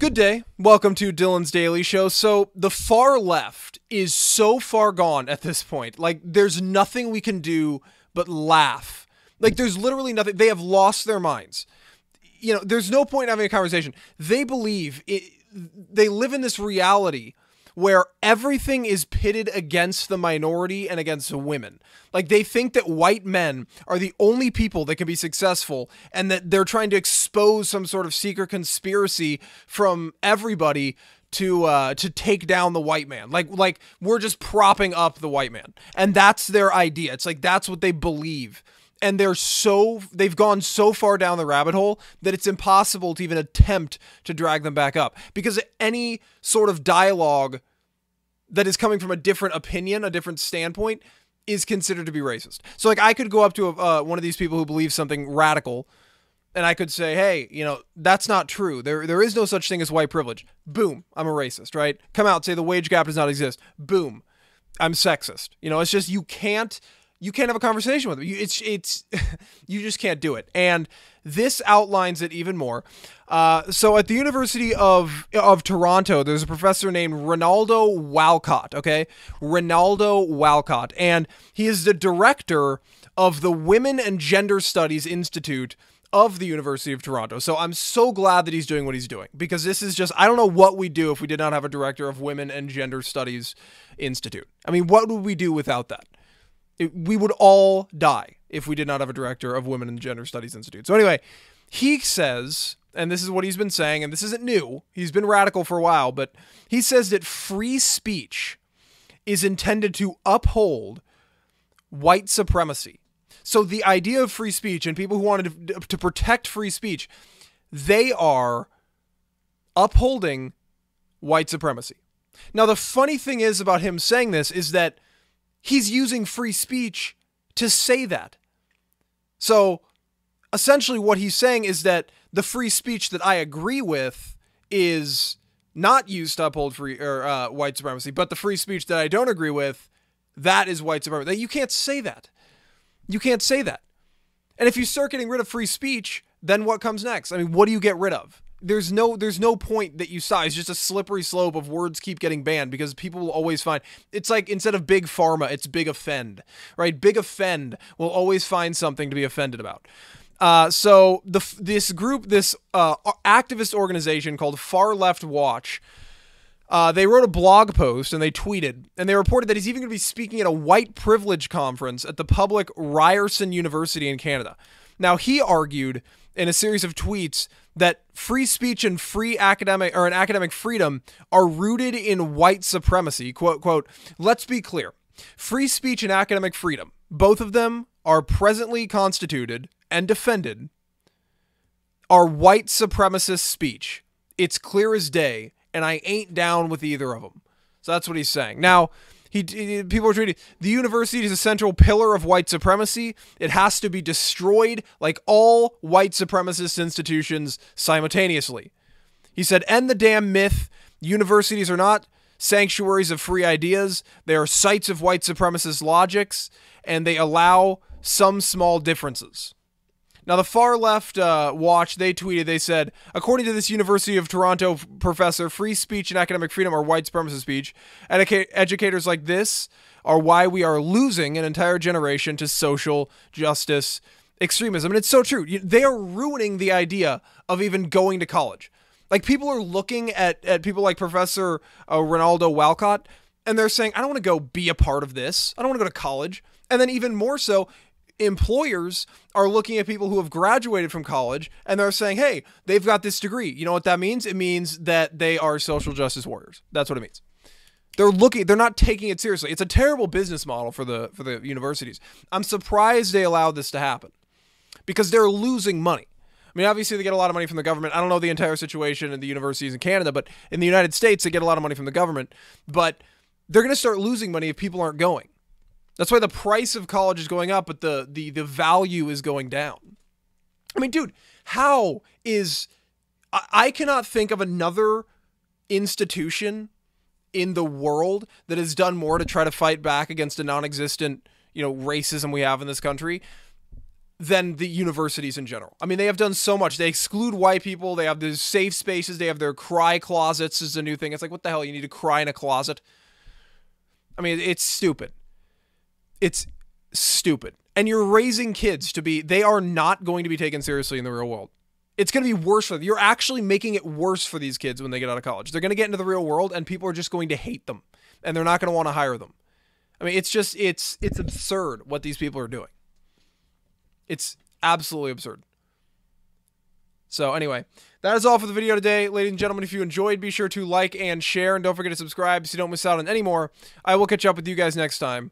Good day. Welcome to Dylan's Daily Show. So the far left is so far gone at this point. Like, there's nothing we can do but laugh. Like, there's literally nothing. They have lost their minds. You know, there's no point in having a conversation. They believe it, they live in this reality where everything is pitted against the minority and against women. Like, they think that white men are the only people that can be successful, and that they're trying to expose some sort of secret conspiracy from everybody to take down the white man. Like we're just propping up the white man. And that's their idea. It's like, that's what they believe. And they've gone so far down the rabbit hole that it's impossible to even attempt to drag them back up, because any sort of dialogue that is coming from a different opinion, a different standpoint, is considered to be racist. So, like, I could go up to one of these people who believes something radical, and I could say, hey, you know, that's not true. There is no such thing as white privilege. Boom, I'm a racist, right? Come out and say the wage gap does not exist. Boom, I'm sexist. You know, it's just, you can't have a conversation with them. It's you just can't do it. And this outlines it even more. So at the University of Toronto, there's a professor named Ronaldo Walcott, okay? Ronaldo Walcott. And he is the director of the Women and Gender Studies Institute of the University of Toronto. So I'm so glad that he's doing what he's doing, because this is just, I don't know what we'd do if we did not have a director of Women and Gender Studies Institute. I mean, what would we do without that? We would all die if we did not have a director of Women and Gender Studies Institute. So anyway, he says, and this is what he's been saying, and this isn't new, he's been radical for a while, but he says that free speech is intended to uphold white supremacy. So the idea of free speech and people who wanted to protect free speech, they are upholding white supremacy. Now, the funny thing is about him saying this is that he's using free speech to say that. So essentially what he's saying is that the free speech that I agree with is not used to uphold white supremacy, but the free speech that I don't agree with, that is white supremacy. You can't say that. You can't say that. And if you start getting rid of free speech, then what comes next? I mean, what do you get rid of? There's no point that you saw. It's just a slippery slope of words keep getting banned, because people will always find, it's like, instead of big pharma, it's big offend, right? Big offend will always find something to be offended about. So this activist organization called Far Left Watch, they wrote a blog post and they tweeted, and they reported that he's even going to be speaking at a white privilege conference at the public Ryerson University in Canada. Now, he argued in a series of tweets that free speech and academic freedom are rooted in white supremacy. Quote, let's be clear. Free speech and academic freedom, both of them are presently constituted and defended, are white supremacist speech. It's clear as day, and I ain't down with either of them. So that's what he's saying. Now, people are treating the university as a central pillar of white supremacy. It has to be destroyed like all white supremacist institutions simultaneously. He said, end the damn myth. Universities are not sanctuaries of free ideas. They are sites of white supremacist logics, and they allow some small differences. Now, the Far Left Watch, they tweeted, they said, according to this University of Toronto professor, free speech and academic freedom are white supremacist speech. Educators like this are why we are losing an entire generation to social justice extremism. And it's so true. They are ruining the idea of even going to college. Like, people are looking at people like Professor Ronaldo Walcott, and they're saying, I don't want to go be a part of this. I don't want to go to college. And then even more so, employers are looking at people who have graduated from college, and they're saying, hey, they've got this degree. You know what that means? It means that they are social justice warriors. That's what it means. They're not taking it seriously. It's a terrible business model for the universities. I'm surprised they allowed this to happen, because they're losing money. I mean, obviously they get a lot of money from the government. I don't know the entire situation in the universities in Canada, but in the United States, they get a lot of money from the government, but they're going to start losing money if people aren't going. That's why the price of college is going up, but the value is going down. I mean, dude, I cannot think of another institution in the world that has done more to try to fight back against a non-existent, racism we have in this country than the universities in general. I mean, they have done so much. They exclude white people. They have these safe spaces. They have their cry closets is a new thing. It's like, what the hell? You need to cry in a closet? I mean, it's stupid. It's stupid. And you're raising kids to be, they are not going to be taken seriously in the real world. It's going to be worse for them. You're actually making it worse for these kids when they get out of college. They're going to get into the real world and people are just going to hate them and they're not going to want to hire them. I mean, it's just, it's absurd what these people are doing. It's absolutely absurd. So anyway, that is all for the video today. Ladies and gentlemen, if you enjoyed, be sure to like and share and don't forget to subscribe so you don't miss out on any more. I will catch up with you guys next time.